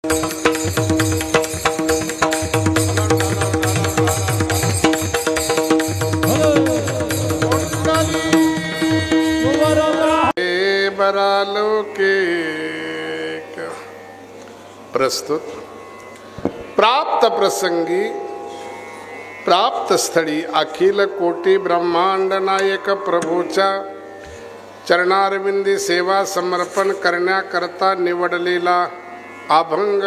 प्रस्तुत प्राप्त प्रसंगी प्राप्त स्थळी अखिल कोटी ब्रह्मांड नायक प्रभूच्या चरणारविंदी सेवा समर्पण करण्याकरता निवडलेला अभंग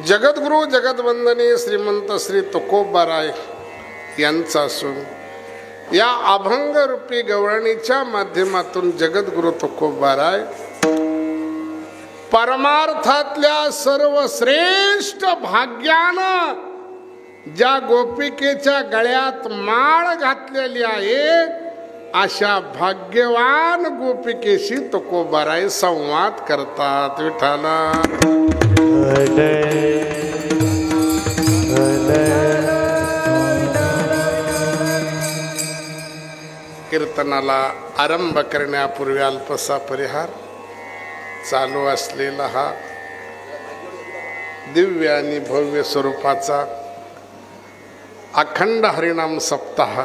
जगद्गुरु जगदवंदनी श्रीमंत श्री तुकोबाराय यांचा असून या अभंग रूपी गवळणीच्या माध्यमातून जगद्गुरु तुकोबाराय परमार्थातल्या सर्वश्रेष्ठ भाग्यानं ज्या गोपिकेच्या गळ्यात माळ घातलेली आहे अशा भाग्यवान गोपिकेशी तुकोबाराय संवाद करतात. विठाला कीर्तनाला आरंभ करण्यापूर्वी अल्पसा परिहार. चालू असलेला हा दिव्य आणि भव्य स्वरूपाचा अखंड हरिनाम सप्ताह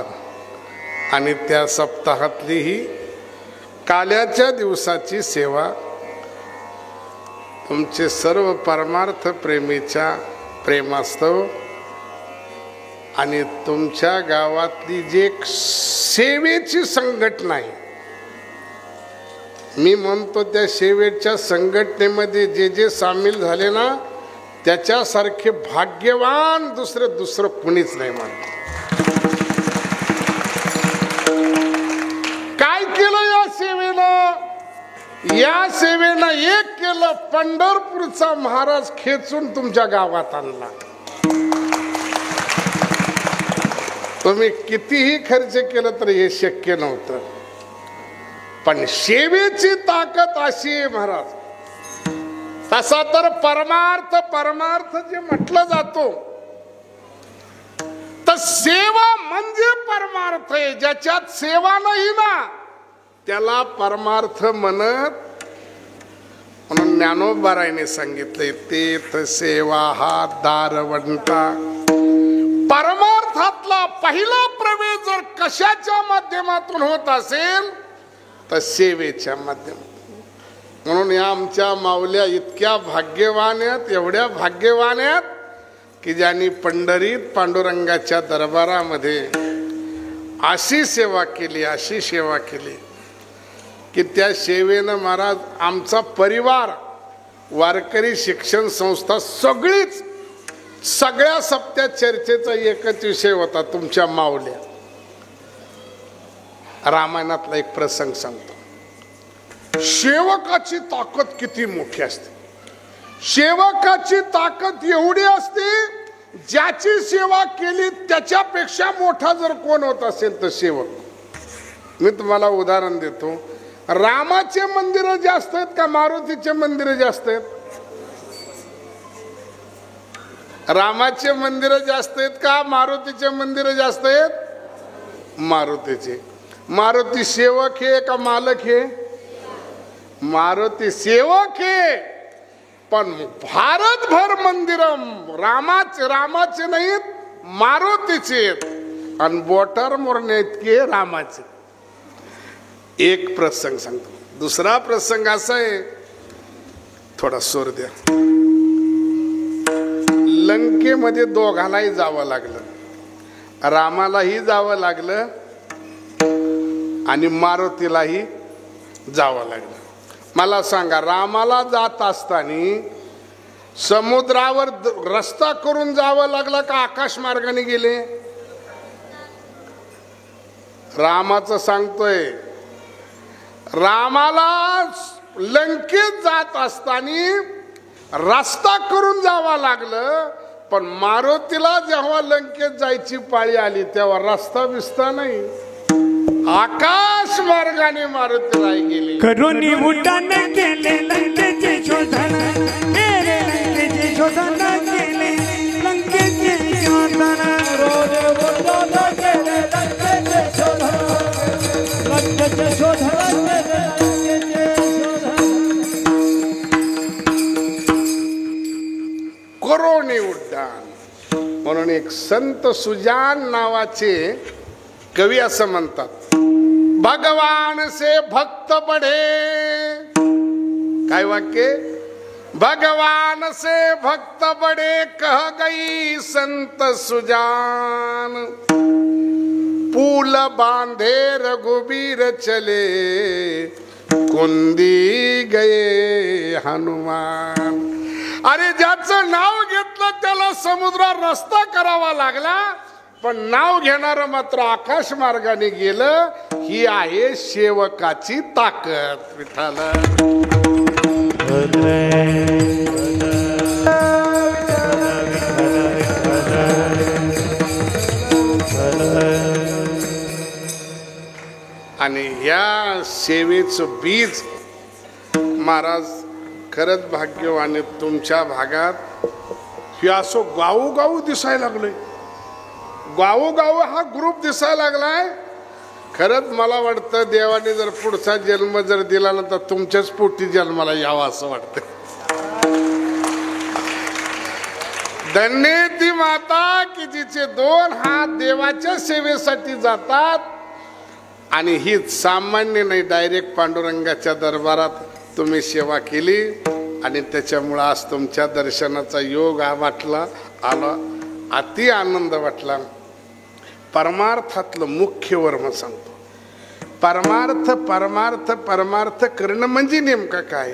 आणि त्या सप्ताहातली ही काल्याच्या दिवसाची सेवा तुमचे सर्व परमार्थ प्रेमीच्या प्रेमास्तव आणि तुमच्या गावातली जी एक सेवेची संघटना आहे, मी म्हणतो त्या सेवेच्या संघटनेमध्ये जे जे सामील झाले ना त्याच्यासारखे भाग्यवान दुसरं कुणीच नाही. म्हणतो काय केलं या सेवेनं? या सेवेनं एक केलं, पंढरपूरचा महाराज खेचून तुमच्या गावात आणला. तुम्ही कितीही खर्च केलं तर हे शक्य नव्हतं, पण सेवेची ताकद अशी आहे महाराज. तसा तर परमार्थ जे म्हटलं जातो तर सेवा म्हणजे परमार्थ आहे. ज्याच्यात सेवा नाही ना त्याला परमार्थ म्हणत. म्हणून ज्ञानोबारायने सांगितले तीर्थ सेवा हा दारवंता. परमार्थातला पहिला प्रवेश जर कशाच्या माध्यमातून होत असेल तर सेवेच्या माध्यमातून. म्हणून या आमच्या माऊल्या इतक्या भाग्यवान आहेत, एवढ्या भाग्यवान आहेत की ज्यांनी पंढरीत पांडुरंगाच्या दरबारामध्ये अशी सेवा केली की त्या सेवेनं महाराज आमचा परिवार, वारकरी शिक्षण संस्था सगळीच, सगळ्या सप्त्या चर्चेचा एकच विषय होता तुमच्या माऊल्या. रामायणातला एक प्रसंग सांगतो. सेवकाची ताकद किती मोठी असते. सेवकाची ताकद एवढी असते, ज्याची सेवा केली त्याच्यापेक्षा मोठा जर कोण होत असेल तर सेवक. मी तुम्हाला उदाहरण देतो. रामाचे मंदिर जास्त आहेत का मारुतीचे मंदिर जास्त आहेत? रामाचे मंदिर जास्त आहेत का मारुतीचे मंदिर जास्त आहेत? मारुतीचे. मारुती सेवक आहे का मालक आहे? मारुती सेवक आहे, पण भारतभर मंदिर रामाचे नाहीत, मारुतीचे आहेत. आणि बोटार मोरणे इतके रामाचे. एक प्रसंग सांगतो. दुसरा प्रसंग असा आहे, थोडा सूर द्या. लंकेमध्ये दोघांनाही जावं लागलं. रामालाही जावं लागलं आणि मारुतीलाही जावं लागलं. मला सांगा, रामाला जात असताना समुद्रावर रस्ता करून जावं लागलं का आकाश मार्गाने गेले? रामाचं सांगतोय, रामाला लंकेत जात असताना रस्ता करून जावं लागलं, पण मारुतीला जेव्हा लंकेत जायची पाळी आली तेव्हा रस्ता बिस्ता नाही, आकाश मार्गाने मारुतीला गेली. करुणी उड्डाण केले लंकेचे शोधन, लंकेचे शोधन केले, लंकेचे शोधन, उड्डाण केले लंकेचे शोधन, लंकेचे शोधन केले, लंकेचे शोधन. करोनी उड्डाण. म्हणून एक संत सुजान नावाचे कवी असं म्हणतात, भगवान से भक्त बढे. काय वाक्य? भगवान से भक्त बड़े कह गई संत सुजान. पुल बांधे रघुबीर चले कुंदी गए हनुमान. अरे ज्याचं नाव घेतलं त्याला समुद्रात रस्ता करावा लागला, पण नाव घेणारं मात्र आकाश मार्गाने गेलं. ही आहे सेवकाची ताकद. विठ्ठल आणि या सेवेचं बीज महाराज खरंच भाग्यवान. तुमच्या भागात हे असं गावोगाव दिसायला लागलंय. गावोगाव हा ग्रुप दिसायला लागलाय. खरंच मला वाटतं देवाने जर पुढचा जन्म जर दिला ना तर तुमच्याच पोटी जन्माला यावा असं वाटतं. धन्य ती माता की जिचे 2 हात देवाच्या सेवेसाठी जातात. आणि ही सामान्य नाही, डायरेक्ट पांडुरंगाच्या दरबारात तुम्ही सेवा केली आणि त्याच्यामुळं आज तुमच्या दर्शनाचा योग वाटला आला. अति आनंद वाटला. परमार्थातलं मुख्य वर्म सांगतो. परमार्थ परमार्थ परमार्थ करणं म्हणजे नेमकं काय?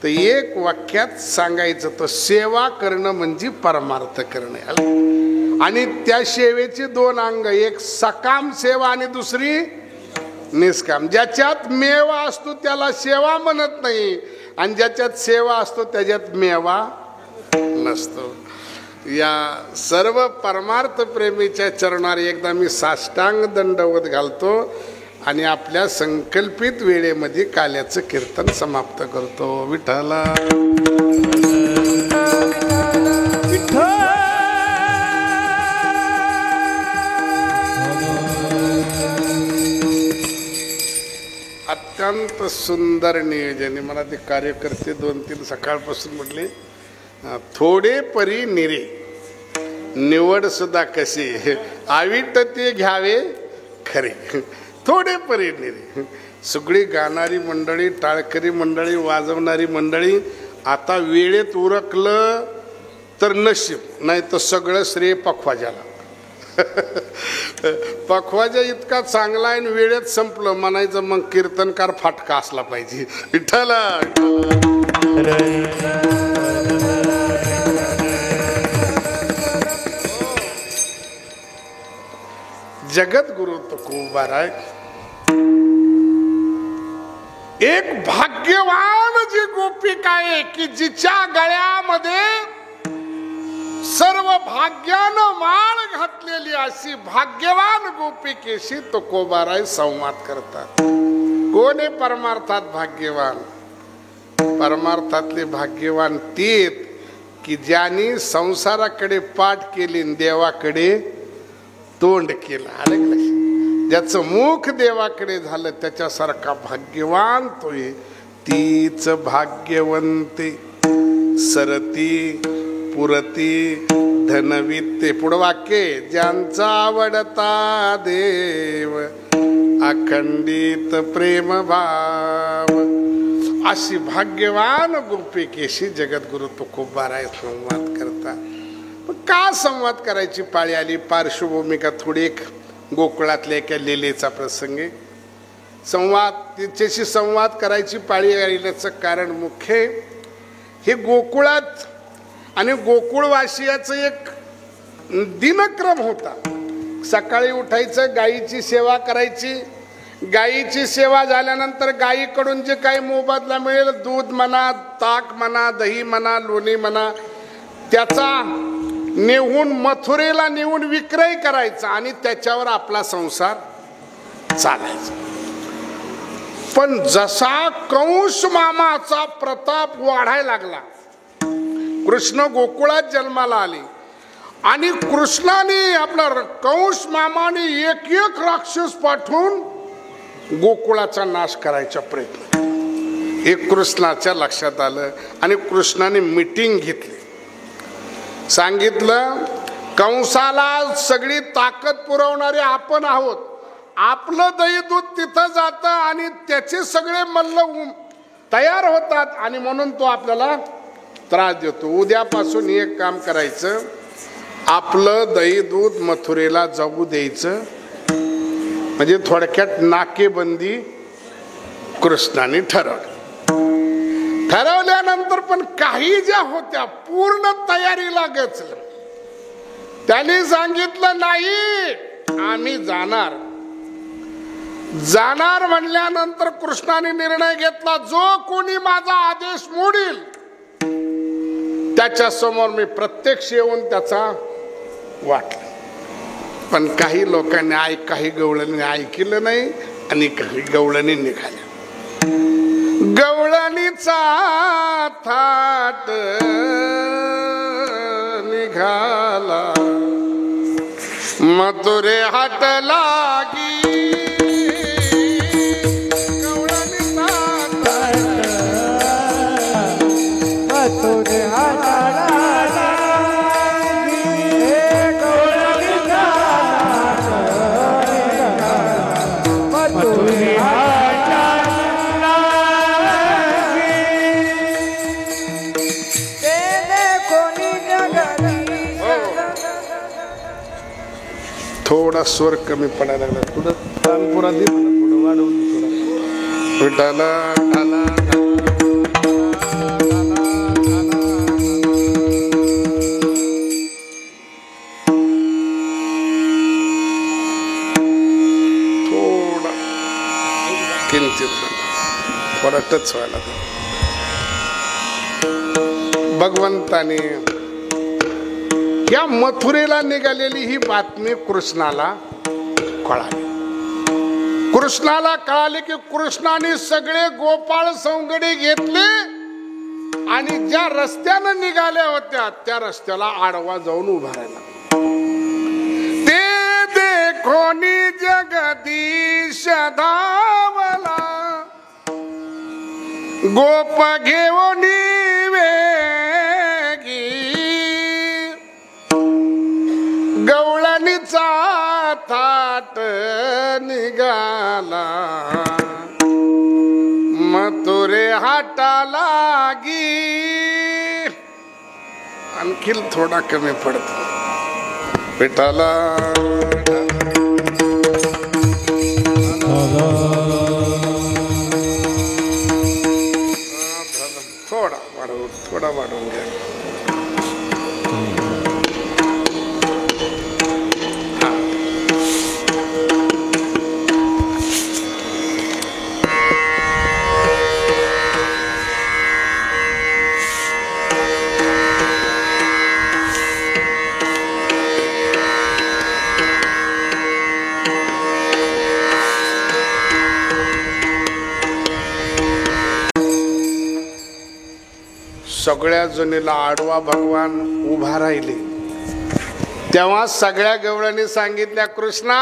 तर एक वाक्यात सांगायचं तर सेवा करणं म्हणजे परमार्थ करणं. आणि त्या सेवेची 2 अंग, एक सकाम सेवा आणि दुसरी निष्काम. ज्याच्यात मेवा असतो त्याला सेवा म्हणत नाही, आणि ज्याच्यात सेवा असतो त्याच्यात मेवा नसतो. या सर्व परमार्थ प्रेमीच्या चरणावर एकदा मी साष्टांग दंडवत घालतो आणि आपल्या संकल्पित वेळेमध्ये काल्याचं कीर्तन समाप्त करतो. विठ्ठला अत्यंत सुंदर नियोजन. मला ते कार्यकर्ते 2-3 सकाळपासून म्हटले, थोडे परी निरे निवड सुद्धा कशी आविट ते घ्यावे खरे. थोडे परी निरे. सगळी गाणारी मंडळी, टाळकरी मंडळी, वाजवणारी मंडळी. आता वेळेत उरकलं तर नशीब, नाही तर सगळं श्रेय पखवाजाला. पखवाजा इतका चांगला आहे, वेळेत संपलं म्हणायचं मग कीर्तनकार फाटका असला पाहिजे. विठ्ठला जगद्गुरु तुकोबाराय एक भाग्यवान जी गोपिका आहे की जिच्या गळ्यामध्ये सर्व भाग्यानं माळ घातलेली अशी भाग्यवान गोपिकेशी तुकोबाराय संवाद करतात. कोण आहे परमार्थात भाग्यवान? परमार्थातले भाग्यवान ते की ज्यांनी संसाराकडे पाठ केली, देवाकडे तोंड केलं. आलं का लक्षात? ज्याचं मुख देवाकडे झालं त्याच्यासारखा भाग्यवान तोय. तीच भाग्यवंते सरती पुरती धनविते. पुढं वाक्य, ज्यांचा आवडता देव अखंडित प्रेम भाव. अशी भाग्यवान गोपिकेशी जगद्गुरु तुकोबाराय संवाद करतात. का संवाद करायची पाळी आली? पार्श्वभूमिका थोडी एक गोकुळातल्या एका लीलेचा प्रसंग. तिच्याशी संवाद करायची पाळी आल्याचं कारण मुख्य हे गोकुळात आणि गोकुळवासियाचं एक दिनक्रम होता. सकाळी उठायचं, गायीची सेवा करायची. गायीची सेवा झाल्यानंतर गायीकडून जे काही मोबदला मिळेल, दूध म्हणा, ताक म्हणा, दही म्हणा, लोणी म्हणा, त्याचा नेऊन मथुरेला नेऊन विक्रय करायचा आणि त्याच्यावर आपला संसार चालायचा. पण जसा कंस मामाचा प्रताप वाढायला लागला, कृष्ण गोकुळात जन्माला आले आणि कृष्णाने आपला कंस मामाने एक राक्षस पाठवून गोकुळाचा नाश करायचा प्रयत्न. हे कृष्णाच्या लक्षात आलं आणि कृष्णाने मीटिंग घेतली सांगितलं कंसाला सगळी ताकद पुरवणारे आपण आहोत. आपलं दही दूध तिथं जातं आणि त्याचे सगळे मल्ल तयार होतात आणि म्हणून तो आपल्याला त्रास देतो. उद्यापासून एक काम करायचं, आपलं दही दूध मथुरेला जाऊ द्यायचं. म्हणजे थोडक्यात नाकेबंदी कृष्णाने ठरवल्यानंतर पण काही ज्या होत्या पूर्ण तयारीला गचल्या. त्यांनी सांगितलं नाही आम्ही जाणार म्हणल्यानंतर कृष्णाने निर्णय घेतला, जो कोणी माझा आदेश मोडील त्याच्या समोर मी प्रत्यक्ष येऊन त्याचा वाटलं. पण काही लोकांनी काही गवळणी ऐकलं नाही आणि काही गवळणी निघाल्या. गवळणीचा थाट निघाला मथुरे हाट लागी. थोडा स्वर कमी पडायला लागला, थोडं तानपुरा दे, थोडं वाढवून विठाला थोडा किंचित थोडा टच व्हायला. भगवंताने या मथुरेला निघालेली ही बातमी कृष्णाला कळाली. कृष्णाला कळाले की कृष्णाने सगळे गोपाळ सवंगडी घेतले आणि ज्या रस्त्यानं निघाल्या होत्या त्या रस्त्याला आडवा जाऊन उभा राहिला. ते देखोनी जगदीश धावला गोप घेऊन गवळणीचा थाट निघाला मथुरे हाटाला गी. आणखी थोडा कमी पडतो पिठाला थोडा वाढवून घ्या. सगळ्या जणीला आडवा भगवान उभा राहिले. तेव्हा सगळ्या गवळणी सांगितल्या, कृष्णा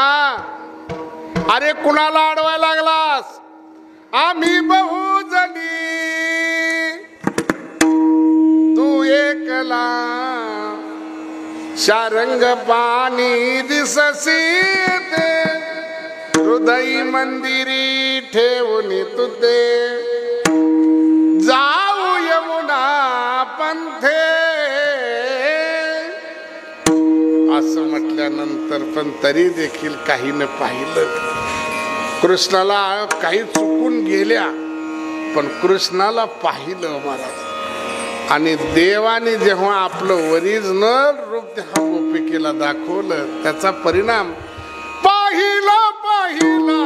अरे कुणाला आडवाय लागलास? आम्ही बहुजनी तू एकला शारंग पाणी दिससी ते हृदय मंदिरी ठेवून तुते जाऊ यमुना पंथे. असं म्हटल्यानंतर पण तरी देखील काहीनं पाहिलं. कृष्णाला काही चुकून गेल्या पण कृष्णाला पाहिलं महाराज. आणि देवाने जेव्हा आपलं ओरिजिनल रूप त्या गोपिकेला दाखवलं त्याचा परिणाम पाहिला. पाहिला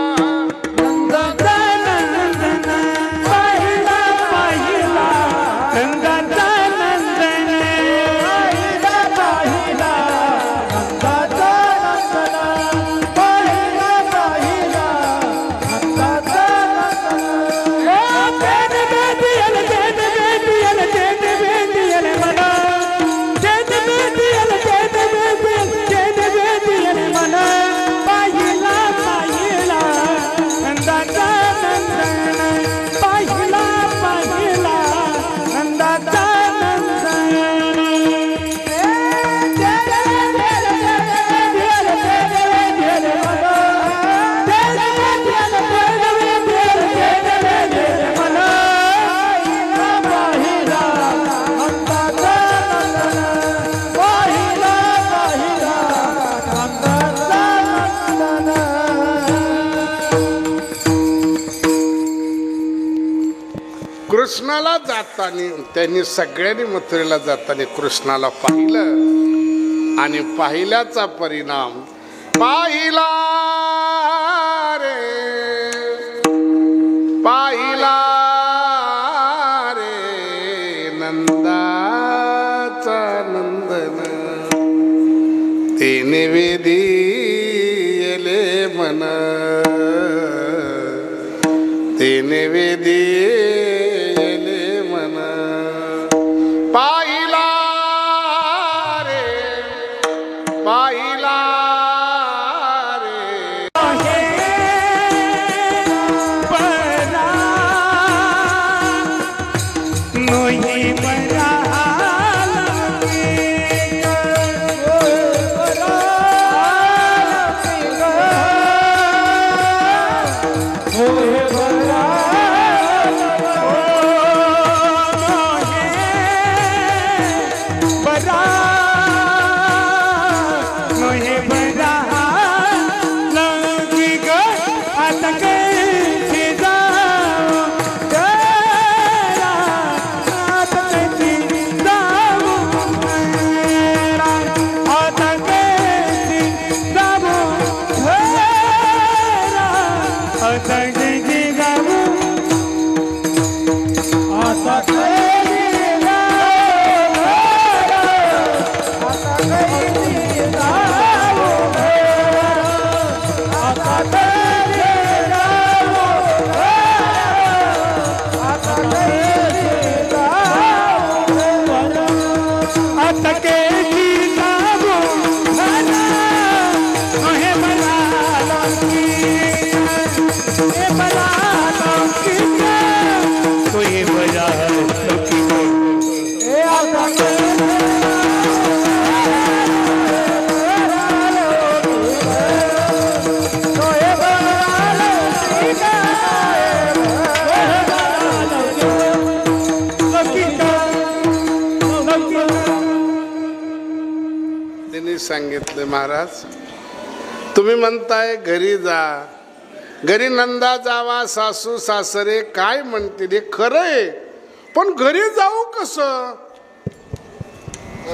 कृष्णाला जाताना त्यांनी सगळ्यांनी मथुरेला जाताना कृष्णाला पाहिलं आणि पाहिल्याचा परिणाम पाहिला रे पाहिला रे नंदाचा नंदन ते निवेदिले मन ते निवेदिले मन पाहिला रे पाहिला सांगितलं महाराज तुम्ही म्हणताय घरी जा घरी नंदा जावा सासू सासरे काय म्हणतील हे खरंय पण घरी जाऊ कसं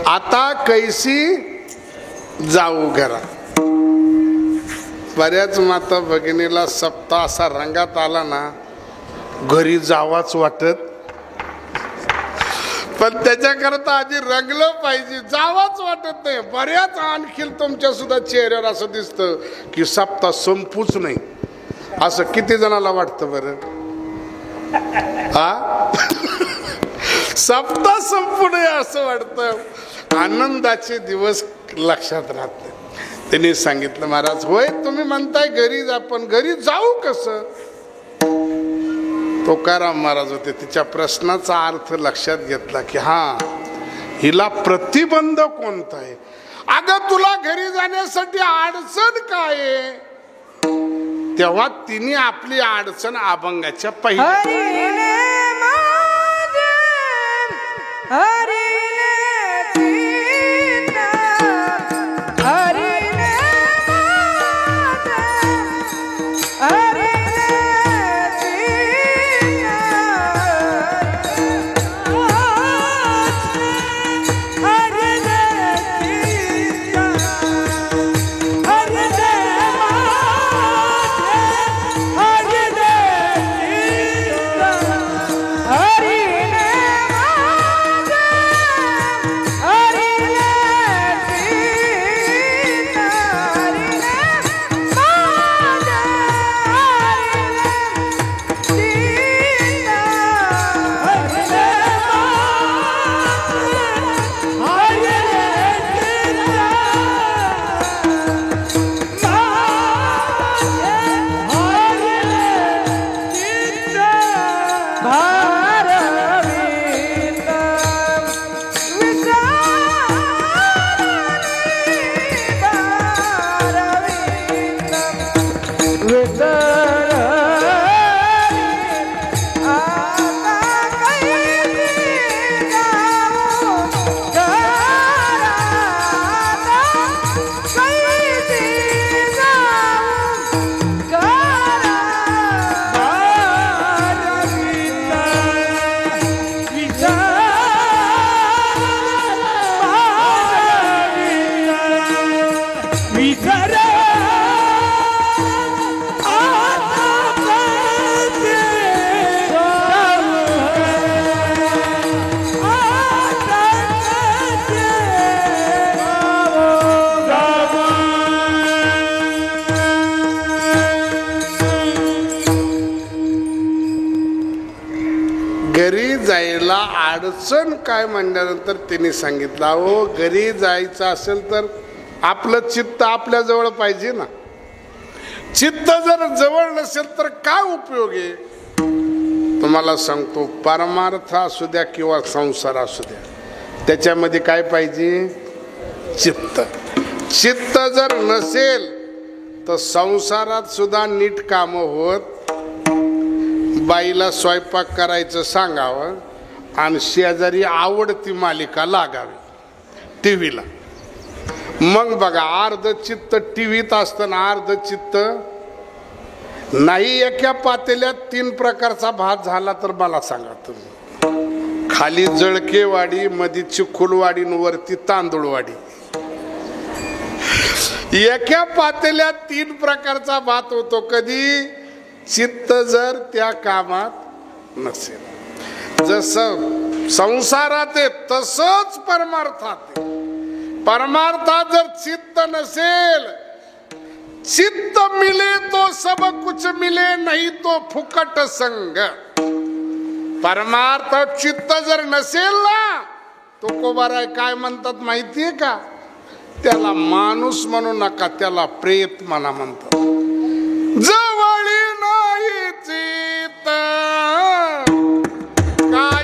आता कैसी जाऊ घरात बऱ्याच माता भगिनीला सप्ताह असा रंगात आला ना घरी जावाच वाटत पण त्याच्याकरता आधी रंगलं पाहिजे जावाच वाटत नाही बऱ्याच आणखी तुमच्या सुद्धा चेहऱ्यावर असं दिसतं की सप्ताह संपूच नाही असं किती जणाला वाटतं बरं हा सप्ताह संपू नये असं वाटतं आनंदाचे दिवस लक्षात राहत त्यांनी सांगितलं महाराज होय तुम्ही म्हणताय घरी जा पण घरी जाऊ कसं तुकाराम महाराज होते तिच्या प्रश्नाचा अर्थ लक्षात घेतला की हा हिला प्रतिबंध कोणता आहे अगं तुला घरी जाण्यासाठी अडचण काय आहे तेव्हा तिने आपली अडचण अभंगाच्या पहिल्या अडचण काय म्हणल्यानंतर त्यांनी सांगितलं, अहो घरी जायचं असेल तर आपलं चित्त आपल्या जवळ पाहिजे ना. चित्त जर जवळ नसेल तर काय उपयोग आहे. तुम्हाला सांगतो, परमार्थ असू द्या किंवा संसार असू द्या, त्याच्यामध्ये काय पाहिजे, चित्त. चित्त जर नसेल तर संसारात सुद्धा नीट काम होत. बाईला स्वयंपाक करायचं सांगावं आणि शेजारी आवडती मालिका लागावी टीव्हीला. मग बघा, अर्ध चित्त टीव्हीत असताना अर्ध चित्त नाही. एका पातेल्यात 3 प्रकारचा भात झाला तर मला सांगा तुम्ही. खाली जळकेवाडी, मध्ये चिखुलवाडी, वरती तांदूळवाडी. एका पातेल्यात 3 प्रकारचा भात होतो. कधी, चित्त जर त्या कामात नसेल. जसं संसारात आहे तसंच परमार्थात आहे. परमार्थात जर चित्त नसेल, चित्त मिले तो सब कुछ मिले, नहीं तो फुकट संग. परमार्थ चित्त जर नसेल ना, तो कोबाराय काय म्हणतात माहितीये का, त्याला माणूस म्हणू नका, त्याला प्रेत म्हणा म्हणतात. जवळी नाही चित्त काय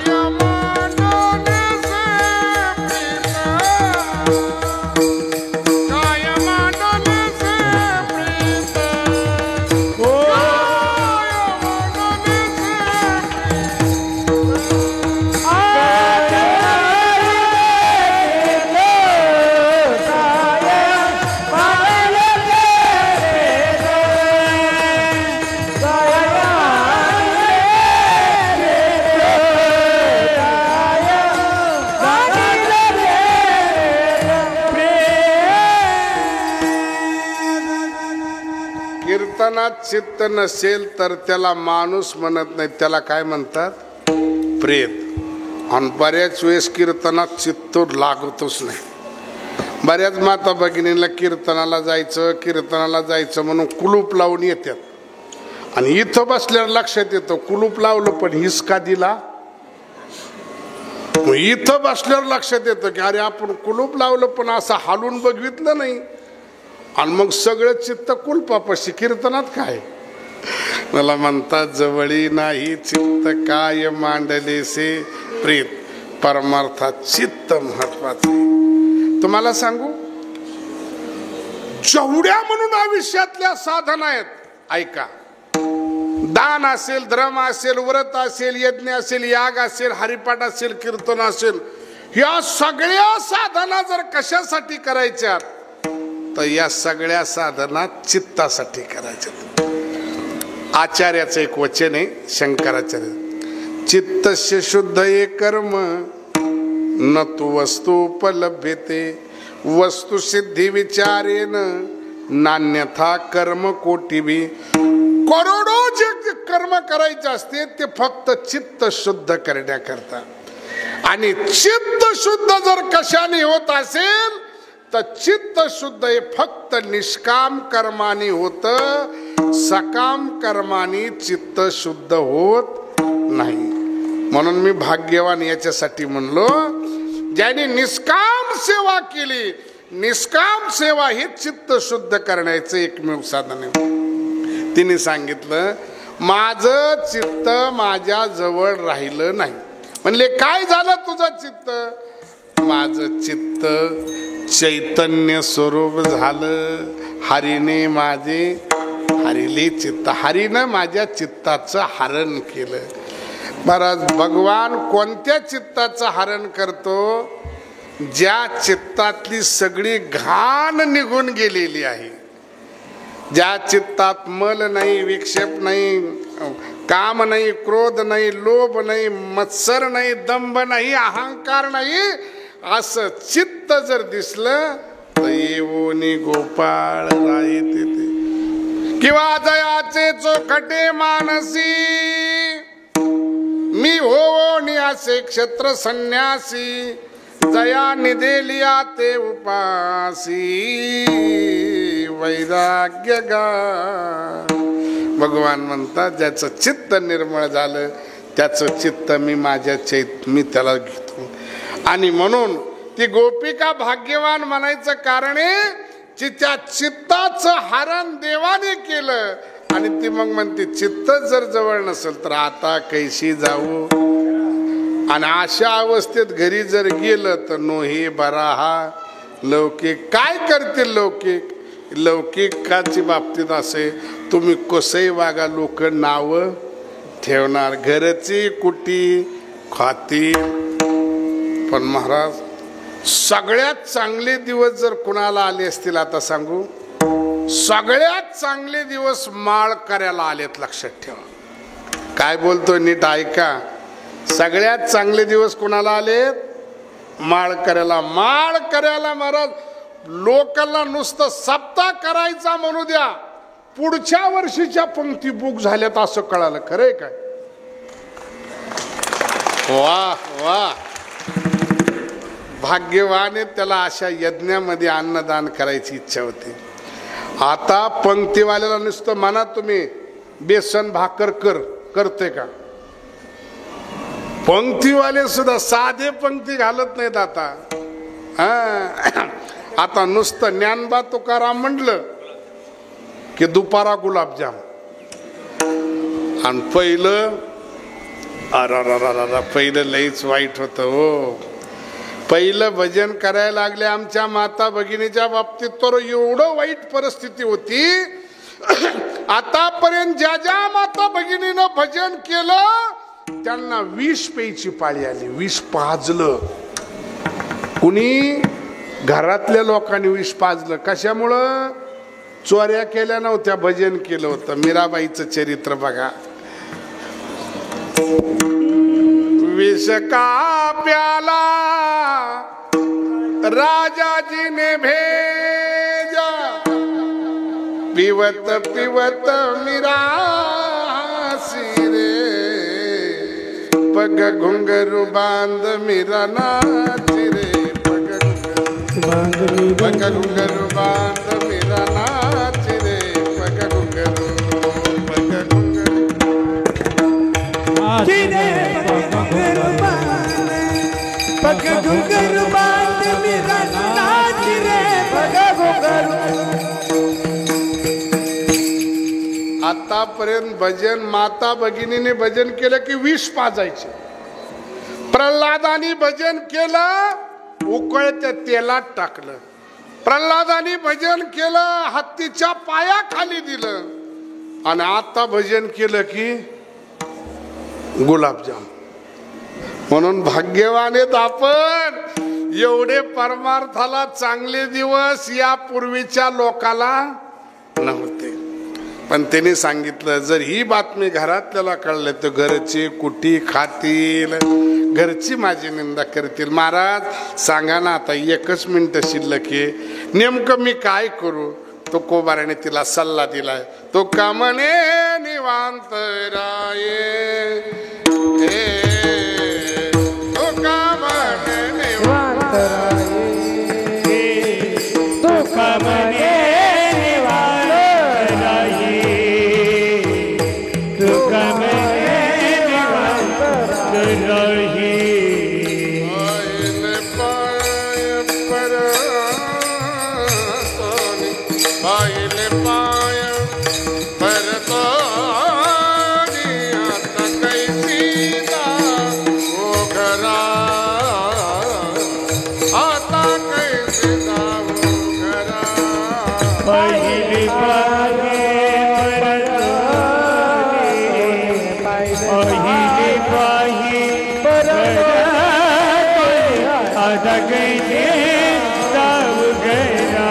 चित्त नसेल तर त्याला माणूस म्हणत नाही, त्याला काय म्हणतात, प्रेत. आणि बऱ्याच वेळेस कीर्तनात चित्त लागतच नाही. बऱ्याच माता भगिनींना कीर्तनाला जायचं म्हणून कुलूप लावून येतात आणि इथं बसल्यावर लक्षात येतं कुलूप लावलं पण हिसका दिला. इथं बसल्यावर लक्षात येतं की अरे आपण कुलूप लावलं पण असं हालून बघितलं नाही. आणि मग सगळं चित्त कुलपापाशी. कीर्तनात काय मला म्हणतात, जवळी नाही चित्त काय मांडलेसे प्रेत. परमार्थात चित्त महत्वाचे. तुम्हाला सांगू, जेवढ्या म्हणून आयुष्यातल्या साधना आहेत, ऐका. दान असेल, धर्म असेल, व्रत असेल, यज्ञ असेल, याग असेल, हरिपाठ असेल, कीर्तन असेल, या सगळ्या साधना जर कशासाठी करायच्या तर या सगळ्या साधना चित्तासाठी करायच्या. आचार्याचं एक वचन आहे, शंकराचार्य, चित्तस्य शुद्ध ये कर्म न तु वस्तु उपलभ्यते वस्तु सिद्धी विचारेन नान्यथा कर्म कोटिभी. करोडो जे कर्म करायचे असते ते फक्त चित्त शुद्ध करण्याकरता. आणि चित्त शुद्ध जर कशाने होत असेल तर चित्त शुद्ध हे फक्त निष्काम कर्माने होत. सकाम कर्माने चित्त शुद्ध होत नाही. म्हणून मी भाग्यवान याच्यासाठी म्हणलो, ज्याने निष्काम सेवा केली. निष्काम सेवा हे चित्त शुद्ध करण्याचं एकमेव साधन आहे. तिने सांगितलं, माझं चित्त माझ्या जवळ राहिलं नाही. म्हणले काय झालं तुझं चित्त? माझं चित्त चैतन्य स्वरूप झालं. हरीने माझे हरिले चित्त, हरीनं माझ्या चित्ताचं हरण केलं. महाराज, भगवान कोणत्या चित्ताचं हरण करतो? ज्या चित्तातली सगळी घाण निघून गेलेली आहे, ज्या चित्तात मल नाही, विक्षेप नाही, काम नाही, क्रोध नाही, लोभ नाही, मत्सर नाही, दंभ नाही, अहंकार नाही, असं चित्त जर दिसलं तर येवोनी गोपाळ राये तेथे. किंवा जयाचे चोखटे मानसी मी होवोनी असे क्षत्र संन्यासी. जया निदेलिया ते उपासी वैराग्य गा. भगवान म्हणतात, ज्याचं चित्त निर्मळ झालं त्याचं चित्त मी त्याला घेतो. आणि म्हणून ती गोपिका भाग्यवान म्हणायचं कारण आहे तिच्या चित्ताचं हरण देवाने केलं. आणि ती मग म्हणते चित्त जर जवळ नसेल तर आता कैशी जाऊ. आणि अशा अवस्थेत घरी जर गेलं तर नोही बरा हा लौकिक. काय करतील लौकिक? लौकिकाची बाबतीत असे तुम्ही कसंही वागा, लोक नाव ठेवणार, घरची कुटी खाती. पण महाराज सगळ्यात चांगले दिवस जर कुणाला आले असतील, आता सांगू, सगळ्यात चांगले दिवस माळ करायला आलेत, लक्षात ठेवा. काय बोलतोय नीट ऐका. सगळ्यात चांगले दिवस कुणाला आलेत? माळ करायला. माळ करायला महाराज लोकांना नुसतं सप्ताह करायचा म्हणू द्या, पुढच्या वर्षीच्या पंक्ती बुक झाल्यात असं कळालं. खरंय काय? वा वा, भाग्यवान आहे, त्याला अशा यज्ञामध्ये अन्नदान करायची इच्छा होती. आता पंक्तीवाल्याला नुसतं म्हणा तुम्ही बेसन भाकर करते का? पंक्तीवाले सुद्धा साधे पंक्ती घालत नाहीत आता. आता नुसतं ज्ञानबा तुकाराम म्हटलं की दुपारा गुलाबजाम. आणि पहिलं पहिलं लईच वाईट होतं हो. पहिलं भजन करायला लागले आमच्या माता भगिनीच्या बाबतीत तर एवढं वाईट परिस्थिती होती. आतापर्यंत ज्या ज्या माता भगिनीनं भजन केलं त्यांना विष प्यायची पाळी आली. विष पाजलं. कुणी? घरातल्या लोकांनी विष पाजलं. कशामुळं? चोऱ्या केल्या नव्हत्या, भजन केलं होतं. मीराबाईचं चरित्र बघा. विष का प्याला राजाजीने भेजा, पिवत पिवत मीरासी रे, पग घुंगरू बांध मीरा नाच रे, पग घुंगरू बांध मीरा नाच रे, पग घुंगरू पग घुंगरू बांध मीरा नाच रे, पग घुंगरू. आतापर्यंत भजन माता भगिनीने भजन केलं की विष पाजायचे. प्रल्हादानी भजन केलं, उकळत्या तेलात टाकलं. प्रल्हादानी भजन केलं, हत्तीच्या पायाखाली दिलं. आणि आता भजन केलं की गुलाबजाम. म्हणून भाग्यवान आहेत आपण. एवढे परमार्थाला चांगले दिवस या पूर्वीच्या लोकाला नव्हते. पण त्यांनी सांगितलं जर ही बातमी घरातल्याला कळलं तर घरची कुटी खातील, घरची माझी निंदा करतील. महाराज सांगा ना, आता 1 मिनिट शिल्लक आहे, नेमकं मी काय करू? तो कोबाराने तिला सल्ला दिलाय. तो का म्हणे निवांत राये, तो का म्हणे निवांत राये, तो का म्हणे निवांत राये, तो का म्हणे निवांत राये. पाहिले पाय परतोनी, आता कैसी जाऊ घरा, आता कैसी जाऊ घरा. पहिले पाय परतोनी, पहिले पाय परतोनी, आता कैसी जाऊ घरा,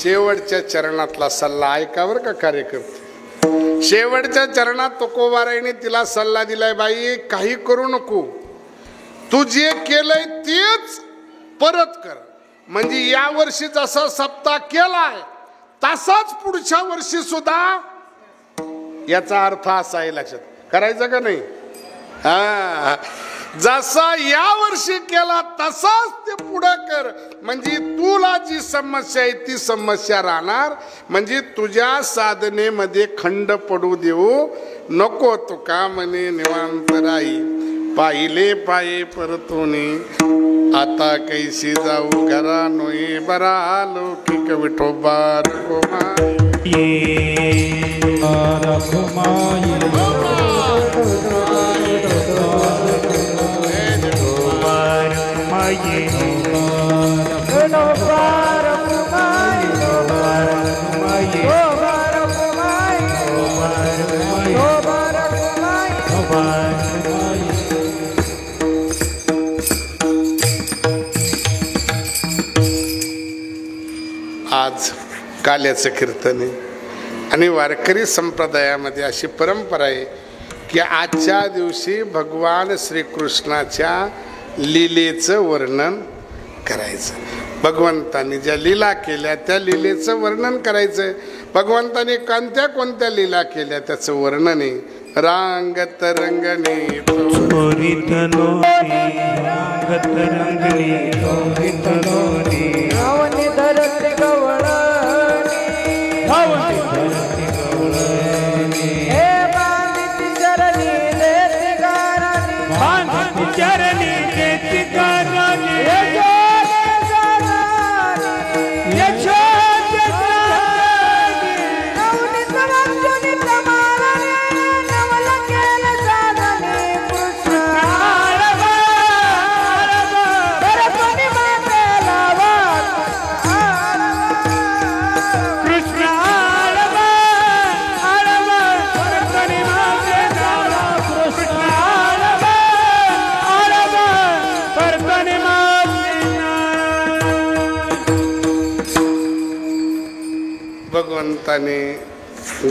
शेवटच्या चरणातला सल्ला ऐका बरं का कार्यकर्ते. शेवटच्या चरणात तुकोबारायने तिला सल्ला दिलाय, बाई काही करू नको, तू जे केलंय तेच परत कर. म्हणजे या वर्षी जसा सप्ताह केलाय तसाच पुढच्या वर्षी सुद्धा. याचा अर्थ असा आहे, लक्षात करायचं का नाही? हा, जसा या वर्षी केला तसाच ते पुढं कर, म्हणजे तुला जी समस्या आहे ती समस्या राहणार. म्हणजे तुझ्या साधनेमध्ये खंड पडू देऊ नको. तुका म्हणे निवांत राही, पाहिले पाये परतोने, आता कैसी जाऊ घरा नोये बरा लौकिक विठोबा रघुमाई. आज काल्याचं कीर्तन आहे आणि वारकरी संप्रदायामध्ये अशी परंपरा आहे की आजच्या दिवशी भगवान श्रीकृष्णाच्या लीलेचं वर्णन करायचं. भगवंतांनी ज्या लीला केल्या त्या लीलेचं वर्णन करायचं. भगवंतांनी कोणत्या लीला केल्या त्याचं वर्णन आहे. रांगत रंगणे भगवंताने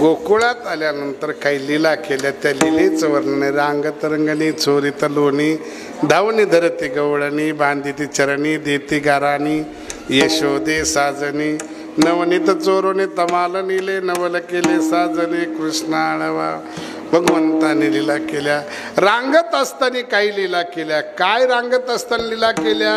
गोकुळात आल्यानंतर काही लीला केल्या. त्या लीलेचं वर्णन रांगत रंगणी चोरीत लोणी, धावणी धरती गवळणी, बांधिती चरणी देती गाराणी, यशोदे साजनी, नवनीत चोरोने तमाल नीले, नवल केले साजने कृष्ण आळवा. भगवंताने लीला केल्या. रांगत असताना काही लीला केल्या. काय रांगत असताना लीला केल्या?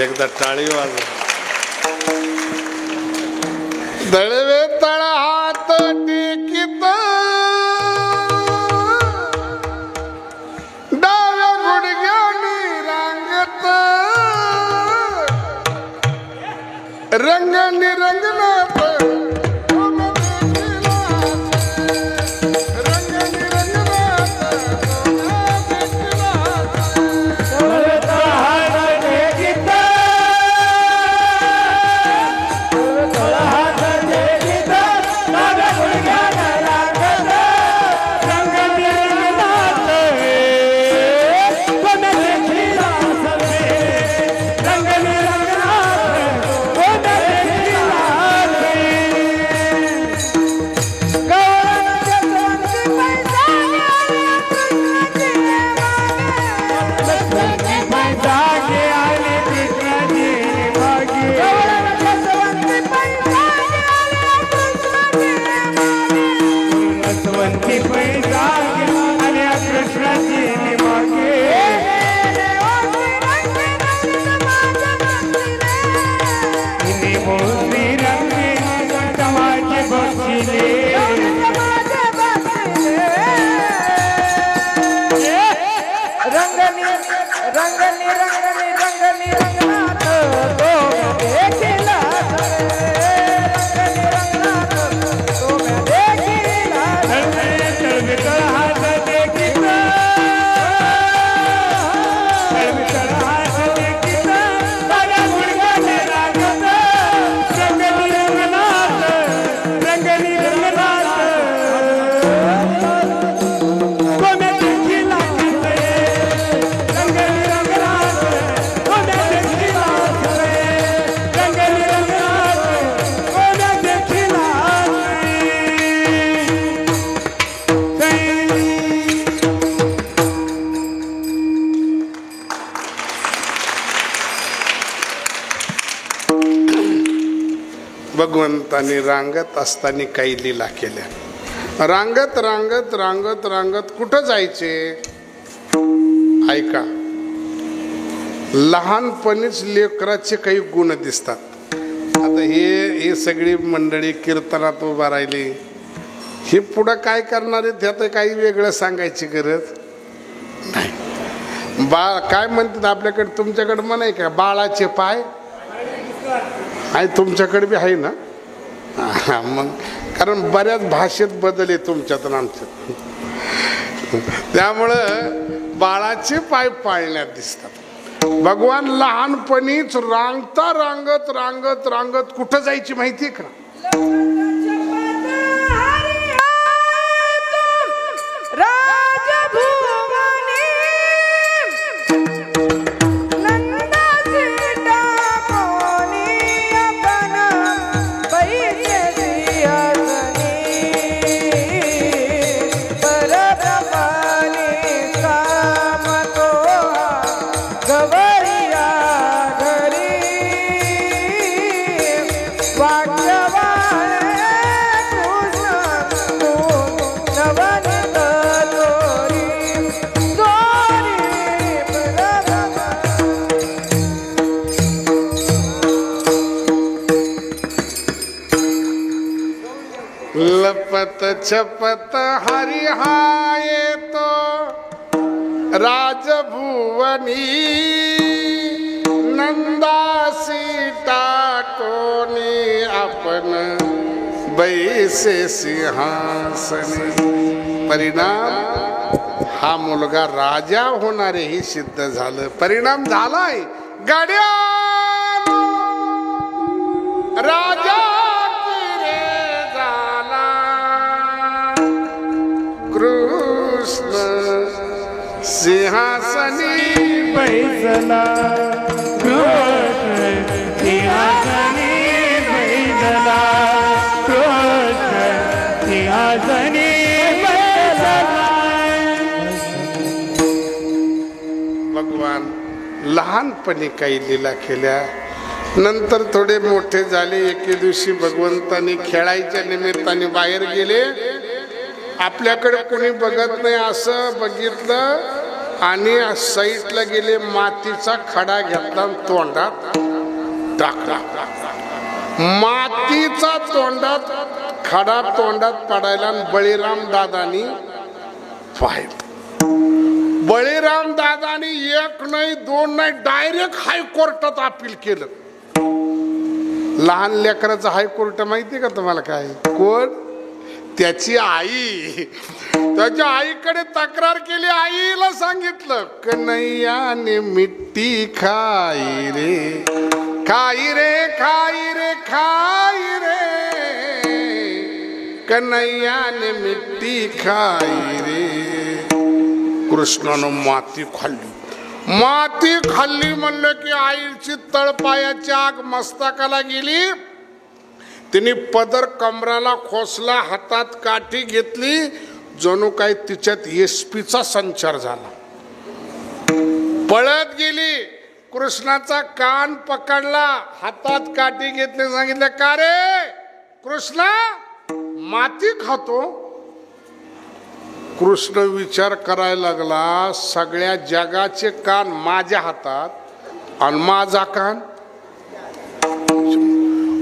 एकदा टाळी वाजवा. दळवे तळ हात टेकीत डाव्या गुडघ्यानी रांगत, रंग निरंगनात भगवंतानी रांगत असताना काही लीला केल्या. रांगत रांगत रांगत रांगत कुठं जायचे ऐका. लहानपणीच लेकराचे काही गुण दिसतात. आता हे सगळी मंडळी कीर्तनात उभा राहिली, हे पुढं काय करणार आहे त्यात काही वेगळं सांगायची गरज नाही. बाळ काय म्हणतात आपल्याकडे, तुमच्याकडे म्हणाय का बाळाचे पाय आहे, तुमच्याकडे बी आहे ना. मग कारण बऱ्याच भाषेत बदल आहे तुमच्यात आणि आमच्यात, त्यामुळं बाळाचे पाय पाळण्यात दिसतात. भगवान लहानपणीच रांगता रांगत रांगत रांगत कुठं जायची माहितीये का? लपत छपत हरी हा येतो राजभुवनी, नंदासी टाकोनी आपण बैसे सिंहासनी. परिणाम हा मुलगा राजा होणारे ही सिद्ध झालं. परिणाम झालाय गाड्या राजा कृष्ण सिंहासनी बैसला. कृष्ण सिंहासनी बैसला. कृष्ण सिंहासनी बैसला. भगवान लहानपणी काही लीला केल्या, नंतर थोडे मोठे झाले. एके दिवशी भगवंतांनी खेळायच्या निमित्ताने बाहेर गेले. आपल्याकडे कोणी बघत नाही असं बघितलं आणि साईडला गेले. मातीचा खडा घेतला, तोंडात टाकला. मातीचा तोंडात खडा तोंडात पडायला बळीराम दादानी पाहिलं. बळीराम दादानी एक नाही दोन नाही डायरेक्ट हायकोर्टात अपील केलं. लहान लेकराचं हायकोर्ट माहिती का तुम्हाला काय? कोण? त्याची आई. त्याच्या आईकडे तक्रार केली. आईला सांगितलं कन्हैयाने मिट्टी खाई रे, खाई रे, खाई रे, खाई रे, कन्हैयाने मिट्टी खाई रे. कृष्णानं माती खाल्ली. माती खाल्ली म्हणलं की आईची तळपायाची आग मस्तकाला गेली. तिने पदर कमराला खोसला, हातात काठी घेतली, जणू काही तिच्यात एसपीचा संचार झाला. पळत गेली, कृष्णाचा कान पकडला, हातात काठी घेतली, सांगितलं का रे कृष्णा माती खातो? कृष्ण विचार करायला लागला, सगळ्या जगाचे कान माझ्या हातात आणि माझा कान.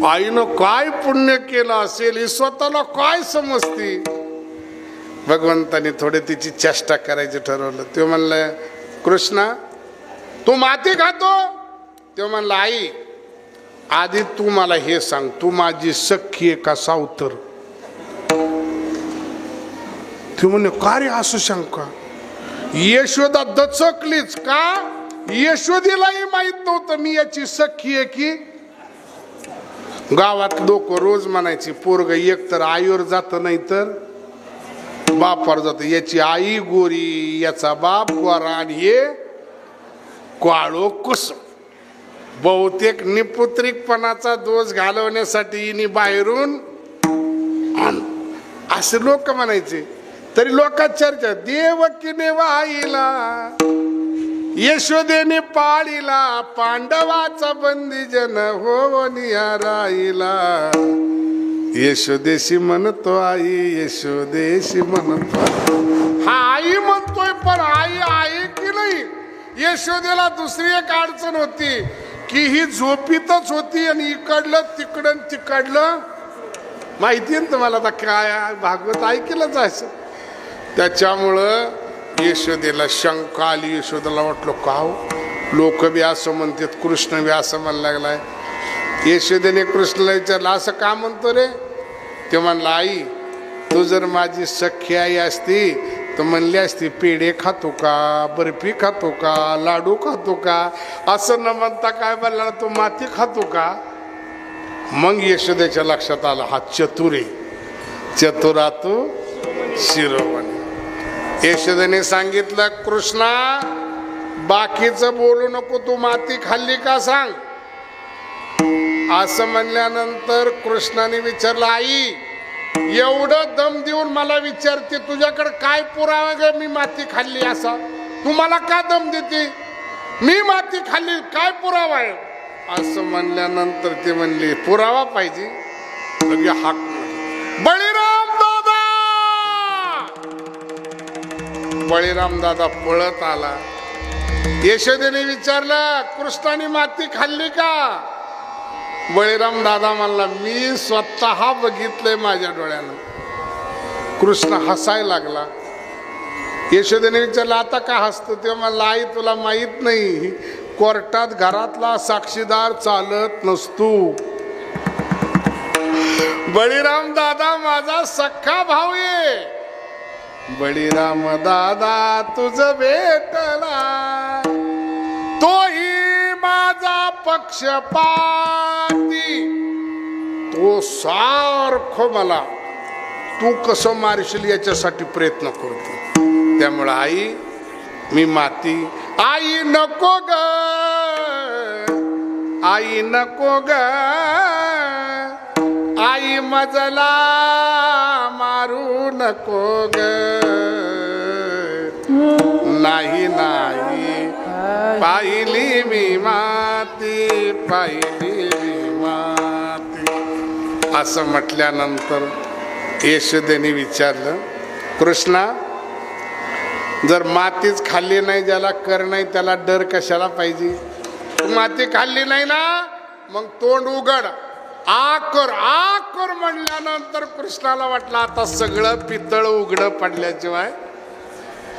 आईनं काय पुण्य केलं असेल, ही स्वतःला काय समजती. भगवंतानी थोडे तिची चेष्टा करायची ठरवलं. ते म्हणलं कृष्णा तू माती खातो? ते म्हणलं आई आधी तू मला हे सांग, तू माझी सख्खी आहे का सावतर? ती म्हणे का रे असं शंका? यशोदा दचकलीच का? यशोदेलाही माहित नव्हतं मी याची सख्खी आहे की. गावात लोक रोज म्हणायची पोरग एक तर आईवर जात नाही तर बापावर जात. याची आई गोरी, याचा बाप गोरा आणि हे काळो कुस. बहुतेक निपुत्रिकपणाचा दोष घालवण्यासाठी इनी बाहेरून असे लोक म्हणायचे. तरी लोकात चर्चा देवकीने वाईला यशोदेने पाळीला पांडवाचा बंदी जन होवनिया राहिला. यशोदेशी म्हणतो आई, यशोदेशी म्हणतो. हा आई म्हणतोय, पण आई आहे की नाही. यशोदेला दुसरी एक अडचण होती की ही झोपीतच होती आणि इकडलं तिकडं तिकडलं. माहिती आहे तुम्हाला, आता काय भागवत ऐकलंच असं. त्याच्यामुळं यशोदेला शंका आली. यशोदेला वाटलं का हो, लोक बी असं म्हणतात, कृष्ण बी असं म्हणायला लागलाय. यशोदेने कृष्णाला विचारलं, असं का म्हणतो रे. ते म्हणला, आई तू जर माझी सख्खी आई असती तर म्हणली असती पेढे खातो का, बर्फी खातो का, लाडू खातो का. असं न म्हणता काय बोलला, तू माती खातो का. मग यशोदेच्या लक्षात आलं, हा चतुर आहे. चतुरातू शिरोमणी. यशोदेने सांगितलं, कृष्णा बाकीचं बोलू नको, तू माती खाल्ली का सांग. असं म्हणल्यानंतर कृष्णाने विचारलं, आई एवढं दम देऊन मला विचारते, तुझ्याकडे काय पुरावा ग मी माती खाल्ली असा. तू मला का दम देते, मी माती खाल्ली काय पुरावा आहे. असं म्हणल्यानंतर ते म्हणले, पुरावा पाहिजे. हाक बळीराम दादा. बळीराम दादा पळत आला. यशोदेने विचारलं, कृष्णाने माती खाल्ली का. बळीराम दादा म्हणला, मी स्वतः बघितलंय माझ्या डोळ्यानं. कृष्ण हसायला लागला. यशोदेने विचारलं, आता का हसतो. ते म्हणला, आई तुला माहित नाही, कोर्टात घरातला साक्षीदार चालत नसतो. बळीराम दादा माझा सख्खा भाऊ आहे. बळीराम दादा तुझ भेटला, तोही माझा पक्षपाती. तो सारखं मला तू कसं मारशील याच्यासाठी प्रयत्न करतो. त्यामुळे आई मी माती. आई नको ग, आई नको ग, आई मजला मारू नको ग. नाही नाही पाहिली मी माती, पाहिली मी माती. असं म्हटल्यानंतर यशोदेने विचारलं, कृष्णा जर मातीच खाल्ली नाही, ज्याला कर नाही त्याला डर कशाला पाहिजे. माती खाल्ली नाही ना, मग तोंड उघड, आ कर म्हणल्यानंतर कृष्णाला वाटलं आता सगळं पितळ उघड पडल्याशिवाय.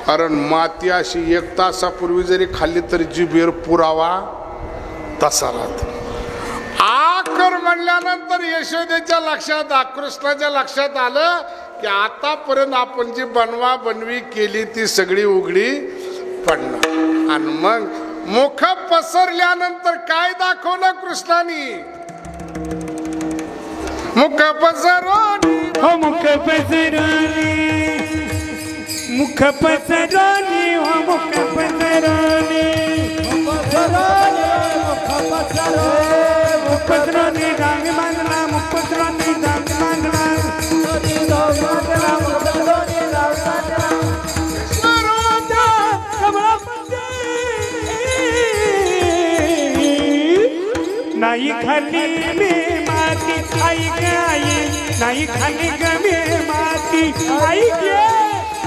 कारण माती अशी 1 तासापूर्वी जरी खाल्ली तरी जिभेवर पुरावा तसा राहतो. आकर म्हणल्यानंतर यशोदेच्या लक्षात, कृष्णाच्या लक्षात आलं की आतापर्यंत आपण जी बनवा बनवी केली ती सगळी उघडी पडणार. आणि मग मुख पसरल्यानंतर काय दाखवलं कृष्णाने. मुख पसरवली, हो मुख पसरवली, मुख पसरवली, हो मुख पसरवली, मुख पसरवली डांग बांधला, मुख पसरवली डांग बांधला. नाही खाली मी माती, आई ग आई, नाही खाली ग मी माती, आई ग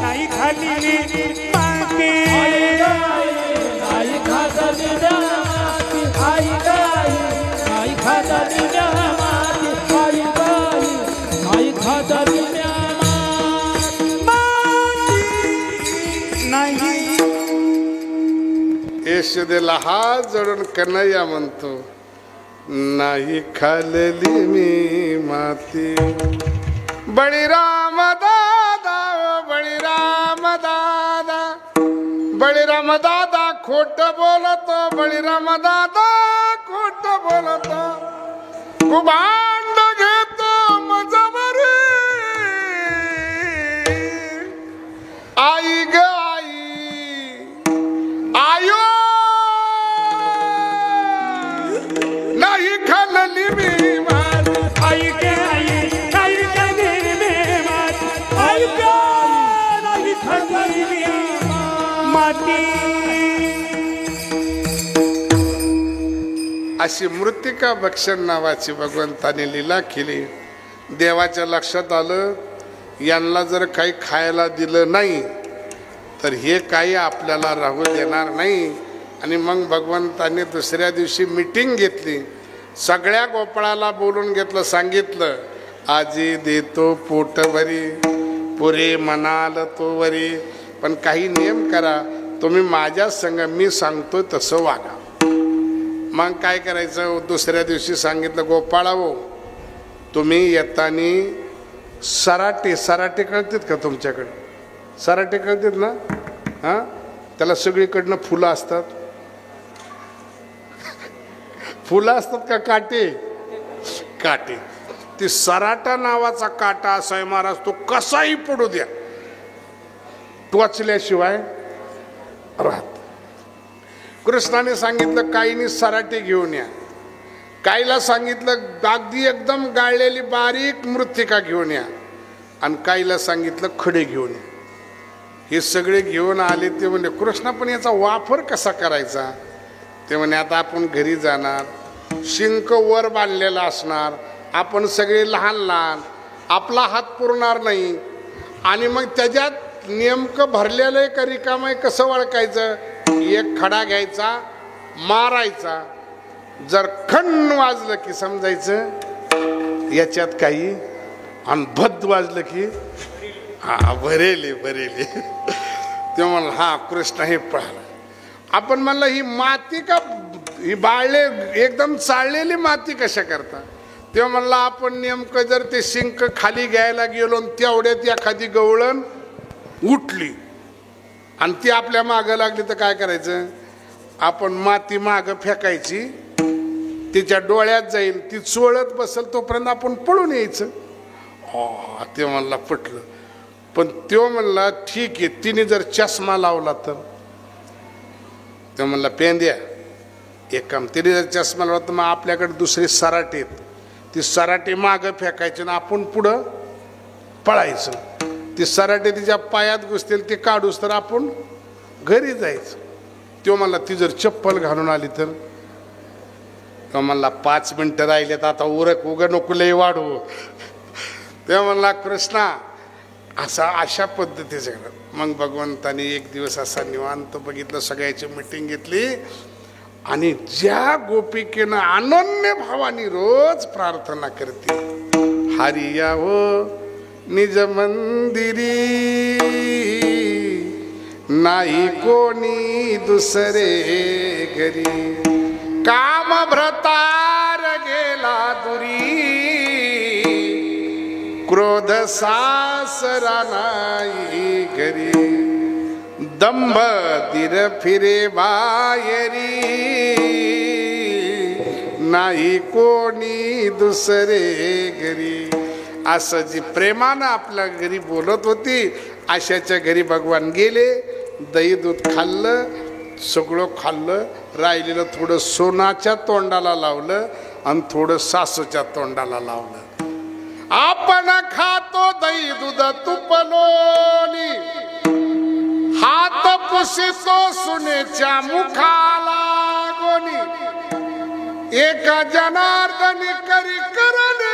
नाही खाली मी माती, आई खाली माती, आई ग आई खाली माती, आई ग आई खाली नाही. यशोदेला हात जोडून कन्हैया म्हणतो, नाही खाल्ली मी माती. बळीराम दादा, बळीराम दादा, बळीराम दादा खोट बोलतो, बळीराम दादा खोट बोलतो. कुभांड घेतो मजबरी, आई ग आई, आयो नाही खाल्ली मी माती, आई ग आई, नाही खाल्ली मी माती, आई ग नाही खाल्ली मी माती. अशी मृत्तिका भक्षण नावाची भगवंताने लीला केली. देवाच्या लक्षात आलं यांना जर काही खायला दिलं नाही तर हे काही आपल्याला राहू देणार नाही. आणि मग भगवंताने दुसऱ्या दिवशी मीटिंग घेतली. सगळ्या गोपाळाला बोलून घेतलं, सांगितलं आजी देतो पोटभरी पुरे म्हणाल तो वरी, पण काही नियम करा, तुम्ही माझ्या संग मी सांगतो तसं वागा. मग काय करायचं, दुसऱ्या दिवशी सांगितलं गोपाळाओ तुम्ही येतानी सराटे कळतात का तुमच्याकडे? सराटे कळतात ना? हां, त्याला सगळीकडनं फुलं असतात. फुलं असतात का काटे? काटे. ती सराटा नावाचा काटा असाय महाराज, तो कसाही पडू द्या टोचल्याशिवाय राहत. कृष्णाने सांगितलं काहींनी सराटे घेऊन या, काहीला सांगितलं अगदी एकदम गाळलेली बारीक मृत्तिका घेऊन या, आणि काहीला सांगितलं खडे घेऊन या. हे सगळे घेऊन आले. ते म्हणले कृष्णा पण याचा वापर कसा करायचा? ते म्हणे आता आपण घरी जाणार, शिंक वर बांधलेला असणार, आपण सगळे लहान लहान, आपला हात पुरणार नाही, आणि मग त्याच्यात नेमकं भरलेलं आहे का रिकामं आहे कसं ओळखायचं? एक खडा घ्यायचा, मारायचा, जर खण वाजलं की समजायचं याच्यात काही, आणि भद वाजलं की हा भरेले भरेले. ते म्हणलं हा कृष्ण हे पळाला. आपण म्हणलं ही माती का, ही बाळले एकदम चाळलेली माती कशा करता? तेव्हा म्हणलं आपण नेमकं जर ते शिंक खाली घ्यायला गेलो तेवढ्यात एखादी गवळण उठली आणि ती आपल्या मागं लागली तर काय करायचं? आपण माती मागं फेकायची, तिच्या डोळ्यात जाईल, ती चोळत बसल तोपर्यंत आपण पळून यायचं. ते म्हणला पटलं. पण तो म्हणला ठीक आहे, तिने जर चष्मा लावला तर? ते म्हणला पेंद्या एक काम, तिने जर चष्मा लावला तर मग आपल्याकडे दुसरी सराटे आहेत, ती सराटे मागं फेकायची ना आपण पुढं पळायचं. ती सराटे तिच्या पायात घुसतील, ती काढूस तर आपण घरी जायचं. तो म्हणला ती जर चप्पल घालून आली तर? तो म्हणला 5 मिनिटं राहिलेत, आता उरक उग नको लय वाढू. तेव्हा म्हणला कृष्णा अशा पद्धतीचं. मग भगवंताने एक दिवस असा निवांत बघितलं, सगळ्याची मीटिंग घेतली, आणि ज्या गोपिकेनं अनन्य भावानी रोज प्रार्थना करते हरिया हो निज मंदिरी, नाही कोणी दुसरे घरी, काम भ्रतार गेला दुरी, क्रोध सासरा नाही घरी, दंभ दिर फिरे बाहेरी, नाही कोणी दुसरे घरी. असं जी प्रेमानं आपल्या घरी बोलत होती अशाच्या घरी भगवान गेले. दही दूध खाल्लं, सगळं खाल्लं, राहिलेलं थोडं सोनाच्या तोंडाला लावलं आणि थोडं सासूच्या तोंडाला लावलं. आपण खातो दही दूध तूप लोणी, हात पुसितो सुनेच्या मुखाला गोनी, एका जनार्दनी करी करणे,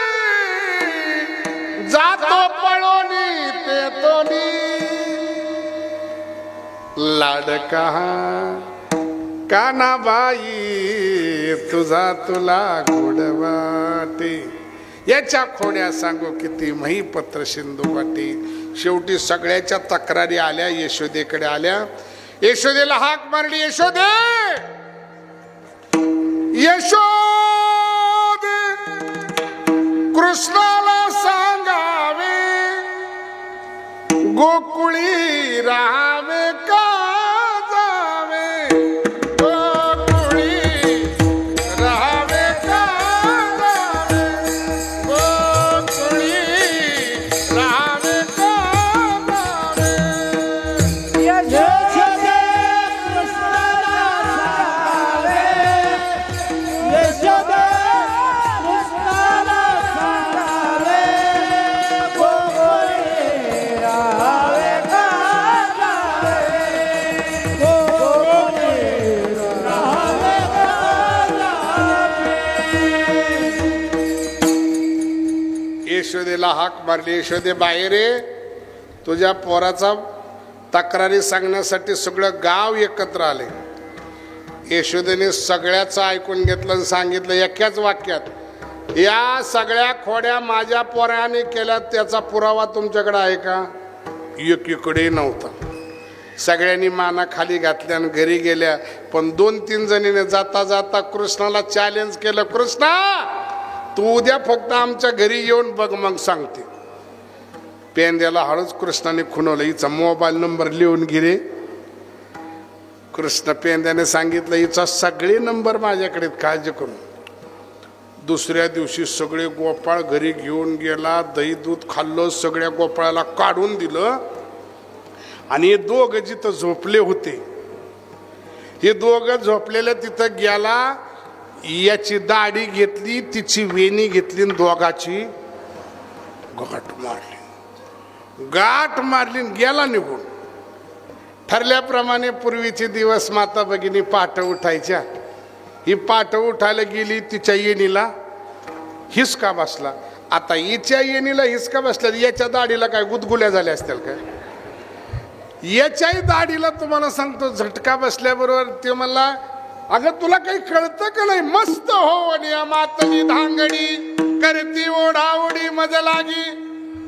जातो पळोनी ते तोनी, लाडका कानाबाई तुझा तुला गोड वाटे. याच्या खोड्या सांगू किती महिपत्र सिंधू वाटे. शेवटी सगळ्याच्या तक्रारी आल्या, यशोदेकडे आल्या. यशोदेला हाक मारली, यशोदे यशोदे कृष्णाला सांगावे गोकुळी राहावे का जावे, गोकुळी राहावे का जावे, गोकुळी राहावे का जावे. यशोदे कृष्णाला सांगावे, यशोदे कृष्णाला सांगावे, गोकुळी राहावे का जावे. यशोदेला हाक मारली, यशोदे बाहेर ये. तुझ्या पोराचा तक्रारी सांगण्यासाठी सगळं गाव एकत्र आले. यशोदेने सगळ्याचं ऐकून घेतलं आणि सांगितलं एकाच वाक्यात, या सगळ्या खोड्या माझ्या पोराने केल्या त्याचा पुरावा तुमच्याकडे आहे का? एकीकडे नव्हता. सगळ्यांनी माना खाली घातल्या आणि घरी गेल्या. पण 2-3 जणीने जाता जाता कृष्णाला चॅलेंज केलं, कृष्णा तू उद्या फक्त आमच्या घरी येऊन बघ मग सांगते. पेंद्याला हळूच कृष्णाने खुणवलं, हिचा मोबाईल नंबर लिहून घे. कृष्ण पेंद्याने सांगितलं हिचा सगळे नंबर माझ्याकडे, काळजी करून. दुसऱ्या दिवशी सगळे गोपाळ घरी घेऊन गेला. दही दूध खाल्लं, सगळ्या गोपाळाला काढून दिलं. आणि हे दोघं जिथं झोपले होते, हे दोघं झोपलेलं तिथं गेला. याची दाढी घेतली, तिची वेणी घेतली, दोघाची गाठ मारली गेला निघून. ठरल्याप्रमाणे पूर्वीचे दिवस माता भगिनी पाठ उठायच्या. ही पाठ उठायला गेली, तिच्या येणीला हिसका बसला. आता हिच्या येणीला हिसका बसला, याच्या दाढीला काय गुदगुल्या झाल्या असतील काय? याच्याही दाढीला तुम्हाला सांगतो झटका बसल्याबरोबर ते म्हणला, अगं तुला काही कळतं का नाही? मस्त हो आणि मातली धांगडी करती ओढाओढी मजा लागी.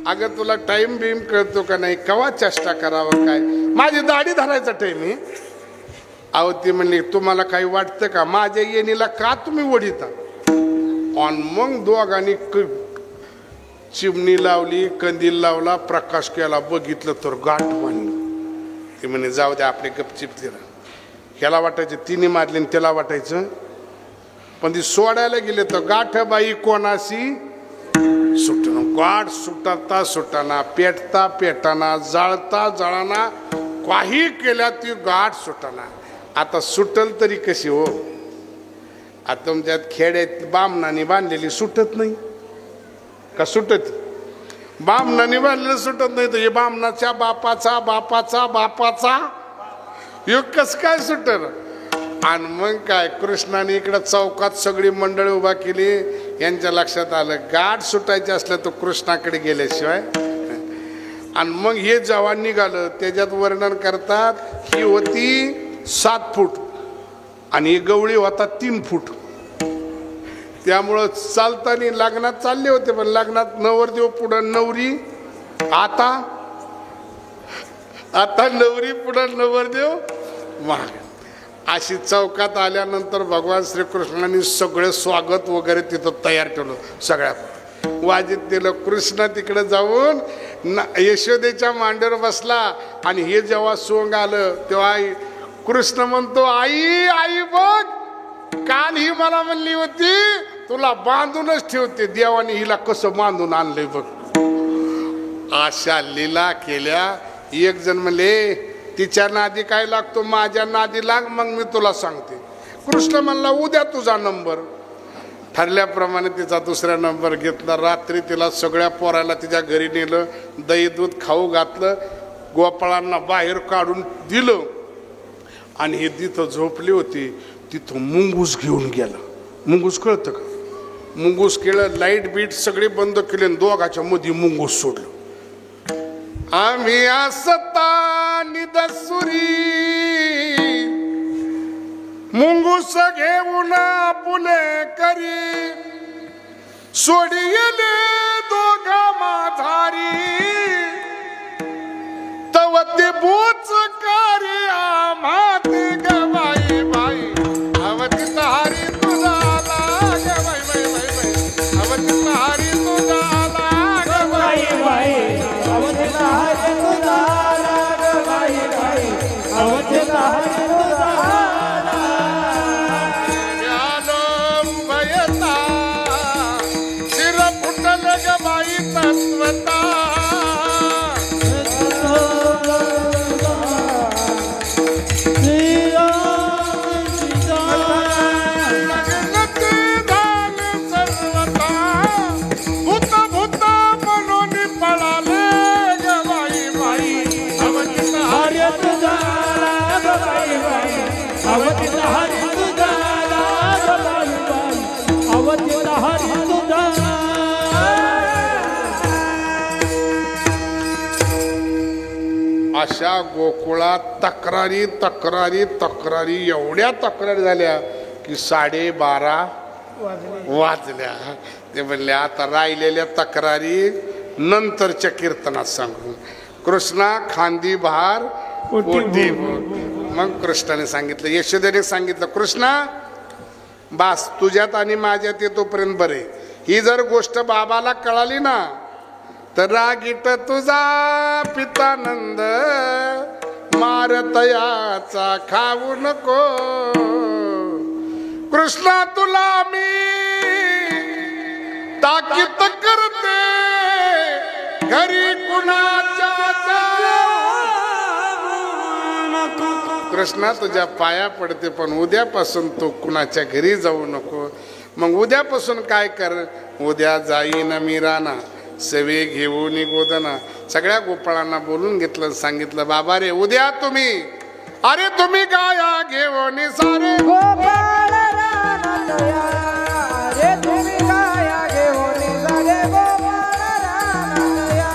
अगं तुला टाइम बिम कळतो का नाही? कवा चेष्टा करावं काय? माझी दाढी धरायचा टाइम आहे. अहो ती म्हणली, तुम्हाला काही वाटतं का माझ्या येणीला का तुम्ही ओढिता? आणि मग दोघांनी चिमणी लावली, कंदील लावला, प्रकाश केला. बघितलं तर गाठ मांडली. ती म्हणे जाऊ द्या आपले गपचिप तिला. ह्याला वाटायचं तिने मारली आणि त्याला वाटायचं. पण ती सोडायला गेले तर गाठ बाई कोणाशी सुटना. गाठ सुटता सुटाना, पेटता पेटाना, जाळता जळाना, काही केल्या ती गाठ सुटाना. आता सुटल तरी कशी हो? आता तुमच्यात खेड्यात बामणाने बांधलेली सुटत नाही का? सुटत बामणाने बांधलेलं सुटत नाही. तर हे बामणाच्या बापाचा बापाचा बापाचा योग कस काय सुटर? आणि मग काय कृष्णाने इकडं चौकात सगळी मंडळी उभा केली. यांच्या लक्षात आलं गाठ सुटायचे असलं तर कृष्णाकडे गेल्याशिवाय. आणि मग हे जेव्हा निघालं त्याच्यात वर्णन करतात, ही होती 7 फूट आणि ही गवळी होता 3 फूट. त्यामुळं चालताना लग्नात चालले होते, पण लग्नात नवरदेव पुढं नवरी, आता नवरी पुढं नवरदेव मागे. अशी चौकात आल्यानंतर भगवान श्रीकृष्णाने सगळे स्वागत वगैरे तिथं तयार ठेवलं. सगळ्यात वाजित दिलं. कृष्ण तिकडे जाऊन यशोदेच्या मांडीवर बसला. आणि हे जेव्हा सोंग आलं तेव्हा कृष्ण म्हणतो, आई आई बघ, काल ही मला म्हणली होती तुला बांधूनच ठेवते, देवाने हिला कसं बांधून आणलंय बघ. अशा लीला केल्या. एक जण म्हणले तिच्या नादी काय लागतो, माझ्या नादी लाग मग मी तुला सांगते. कृष्ण म्हणला उद्या तुझा नंबर. ठरल्याप्रमाणे तिचा दुसरा नंबर घेतला. रात्री तिला सगळ्या पोराला तिच्या घरी नेलं, दही दूध खाऊ घातलं, गोपाळांना बाहेर काढून दिलं. आणि हे तिथं झोपली होती तिथं मुंगूस घेऊन गेला. मुंगूस कळतं का? मुंगूस केलं, लाईट बीट सगळे बंद केले, दोघाच्या मध्ये मुंगूस सोडलं. आम्ही असता निदसुरी मुंगूस घेऊन आपुले करी, सोडिले दोघा माझारी, तव ते बोच कार्य आम्हाते गवाई बाई, अवती तहारी तुझा लाग बाई बाई बाई बाई, अवती तहारी तुझा लाग बाई बाई, अवती तहारी तुझा लाग बाई बाई, अवती तहारी तुझा लाग भयता शिर फुटल ग बाई तत्वता. अशा गोकुळात तक्रारी तक्रारी तक्रारी एवढ्या तक्रारी झाल्या की 12:30 वाजल्या. ते म्हणले आता राहिलेल्या तक्रारी नंतरच्या कीर्तनात सांगू. कृष्णा खांदी भार पोटी भोग. मग कृष्णाने सांगितलं, यशोदेने सांगितलं, कृष्णा बास तुझ्यात आणि माझ्यात येतोपर्यंत बरे. ही जर गोष्ट बाबाला कळाली ना तर रागीट तुझा पितानंद मारतयाचा खाऊ नको. कृष्णा तुला मी ताकीद करते घरी कुणाच्या कृष्णा तुझ्या पाया पडते पण उद्यापासून तू कुणाच्या घरी जाऊ नको. मग उद्यापासून काय कर, उद्या जाईन मी राणा सेवे घेऊन गोदना. सगळ्या गोपाळांना बोलून घेतलं, सांगितलं बाबा रे उद्या तुम्ही गाया घेऊन सारे गोपाळ रानातया रे तुम्ही गाया घेऊन सारे गोपाळ रानातया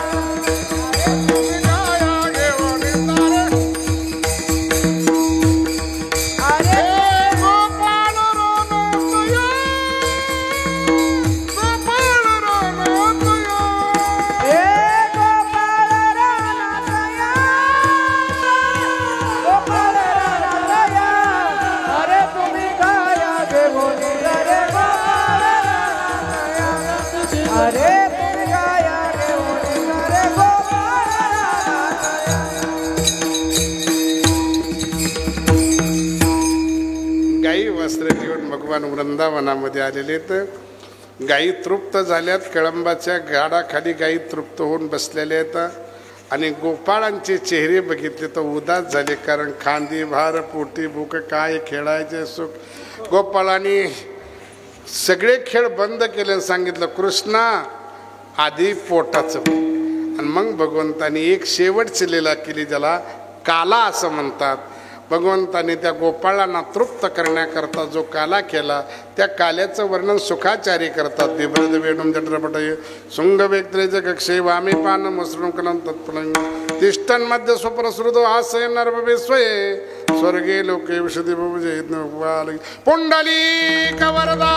तुम्ही गाया घेऊन सारे अरे गोपाळ रानातया गोपाळ रानातया ए गोपाळ रानातया गोपाळ रानातया अरे तुम्ही गाया घेऊन सारे गोपाळ रानातया अरे तुम्ही गाया घेऊन सारे गोपाळ रानातया गायी वस्त्र घेऊन भगवान वृंदावनामध्ये आलेले. तर गायी तृप्त झाल्यात, कळंबाच्या गाडाखाली गायी तृप्त होऊन बसलेल्या आहेत आणि गोपाळांचे चेहरे बघितले तर उदास झाले. कारण खांदी भार पोटी भूक काय खेळायचे सुख. गोपाळांनी सगळे खेळ बंद केले आणि सांगितलं कृष्णा आधी पोटाचं बघ. आणि मग भगवंतानी एक शेवटची लीला केली ज्याला काला असं म्हणतात. भगवंताने त्या गोपाळांना तृप्त करण्याकरता जो काला केला त्या काल्याचं वर्णन सुखाचारी करतात. बिभ्रद वेणुम जठरपटय शुंग व्यक्त्रेज कक्षे वामे पान मसृण कनं तत्पलं तिष्ठन् मध्य स्वप्रसृतो हास्य नर्भवे स्वये स्वर्गे लोके विशुद्धी भुजे पुंडलीक वरदा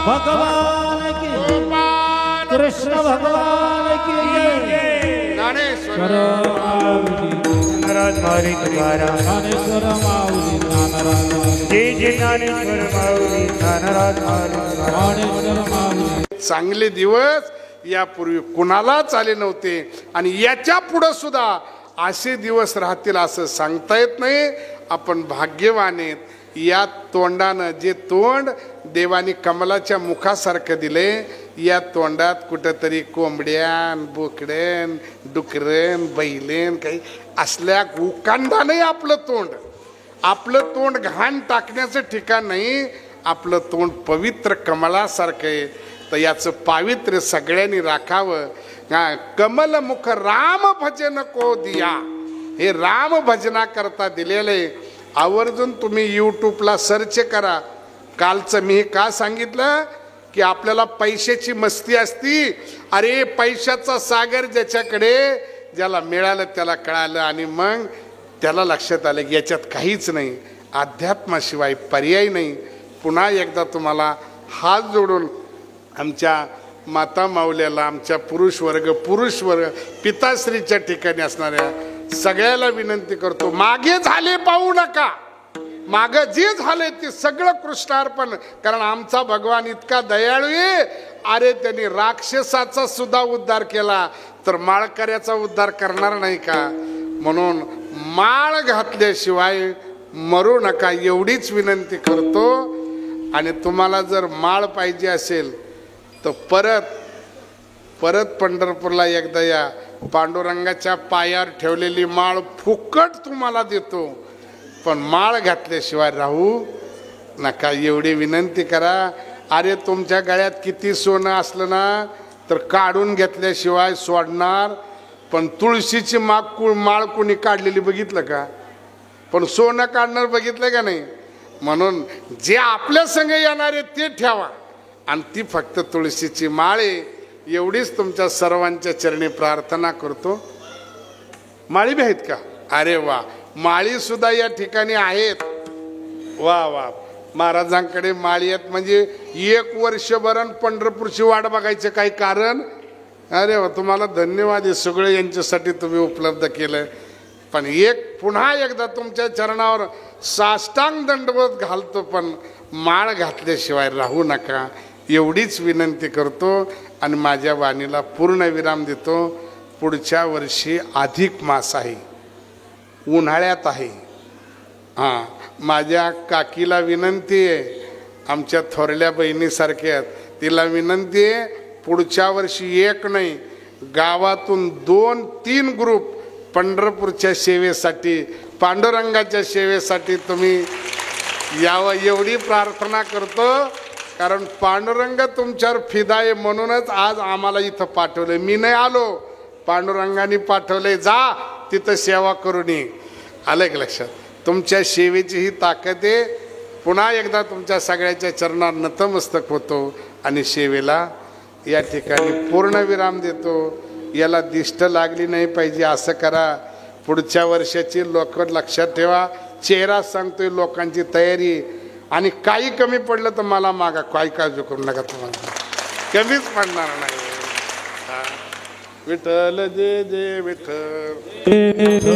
भगवान की कृष्ण भगवान की ज्ञानेश्वर नाराज मारी तुकारा ज्ञानेश्वर माऊली ज्ञानराज जय जय ज्ञानेश्वर माऊली नाराज मारी ज्ञानेश्वर माऊली. चांगले दिवस यापूर्वी कुणालाच आले नव्हते आणि याच्या पुढे सुद्धा असे दिवस राहतील असं सांगता येत नाही. आपण भाग्यवान आहेत. या तोंडानं जे तोंड देवानी कमलाच्या मुखासारखं दिले या तोंडात कुठंतरी कोंबड्यान बोकड्यान डुकरेन बैलेन काही असल्या उकांडा नाही. आपलं तोंड घाण टाकण्याचं ठिकाण नाही. आपलं तोंड पवित्र कमलासारखं आहे. तर याचं पावित्र्य सगळ्यांनी राखावं. कमलमुख राम भजन को दिया, हे राम भजना करता दिलेले. आवर्जून तुम्ही यूट्यूबला सर्च करा. कालचं मी का सांगितलं की आपल्याला पैशाची मस्ती असती. अरे पैशाचा सागर ज्याच्याकडे ज्याला मिळालं त्याला कळालं आणि मग त्याला लक्षात आलं की याच्यात काहीच नाही, अध्यात्माशिवाय पर्याय नाही. पुन्हा एकदा तुम्हाला हात जोडून आमच्या माता माऊल्याला, आमच्या पुरुष वर्ग पिताश्रीच्या ठिकाणी असणाऱ्या सगळ्याला विनंती करतो, मागे झाले पाहू नका. मागे जे झाले ते सगळं कृष्णार्पण. कारण आमचा भगवान इतका दयाळू आहे. अरे त्यांनी राक्षसाचा सुद्धा उद्धार केला तर माळकऱ्याचा उद्धार करणार नाही का. म्हणून माळ घातल्याशिवाय मरू नका एवढीच विनंती करतो. आणि तुम्हाला जर माळ पाहिजे असेल तर परत पंढरपूरला एकदा या. पांडुरंगाच्या पायावर ठेवलेली माळ फुकट तुम्हाला देतो. पण माळ घातल्याशिवाय राहू नका एवढी विनंती करा. अरे तुमच्या गळ्यात किती सोनं असलं ना तर काढून घेतल्याशिवाय सोडणार. पण तुळशीची माळ कोणी काढलेली बघितलं का. पण सोनं काढणार बघितलं का नाही. म्हणून जे आपल्या संग येणारे ते ठेवा आणि ती फक्त तुळशीची माळ आहे. एवढीच तुमच्या सर्वांच्या चरणी प्रार्थना करतो. माळी बी आहेत का? अरे वा, माळी सुद्धा या ठिकाणी आहेत. वा वा, महाराजांकडे माळी आहेत म्हणजे 1 वर्षभर पंढरपूरची वाट बघायचं काही कारण? अरे वा, तुम्हाला धन्यवाद. हे सगळे यांच्यासाठी तुम्ही उपलब्ध केलं. पण पुन्हा एकदा तुमच्या चरणावर साष्टांग दंडवत घालतो, पण माळ घातल्याशिवाय राहू नका एवढीच विनंती करतो आणि माझ्या वाणीला पूर्ण विराम देतो. पुढच्या वर्षी अधिक मास आहे, उन्हाळ्यात आहे. हां, माझ्या काकीला विनंती आहे, आमच्या थोरल्या बहिणीसारख्या, तिला विनंती आहे, पुढच्या वर्षी 1 नाही गावातून 2-3 ग्रुप पंढरपूरच्या सेवेसाठी, पांडुरंगाच्या सेवेसाठी तुम्ही यावं एवढी प्रार्थना करतो. कारण पांडुरंग तुमच्यावर फिदा आहे म्हणूनच आज आम्हाला इथं पाठवलं. मी नाही आलो, पांडुरंगाने पाठवले. जा तिथं सेवा करून ये. आलं की लक्षात? तुमच्या सेवेची ही ताकद आहे. पुन्हा एकदा तुमच्या सगळ्याच्या चरणात नतमस्तक होतो आणि सेवेला या ठिकाणी पूर्ण विराम देतो. याला दिष्ट लागली नाही पाहिजे असं करा. पुढच्या वर्षाची लोक लक्षात ठेवा. चेहरा सांगतोय, लोकांची तयारी. आणि काही कमी पडलं तर मला मागा, काही काळजी करू नका, तुम्हाला कमीच पडणार नाही. विठ्ठल जय जय विठ्ठल.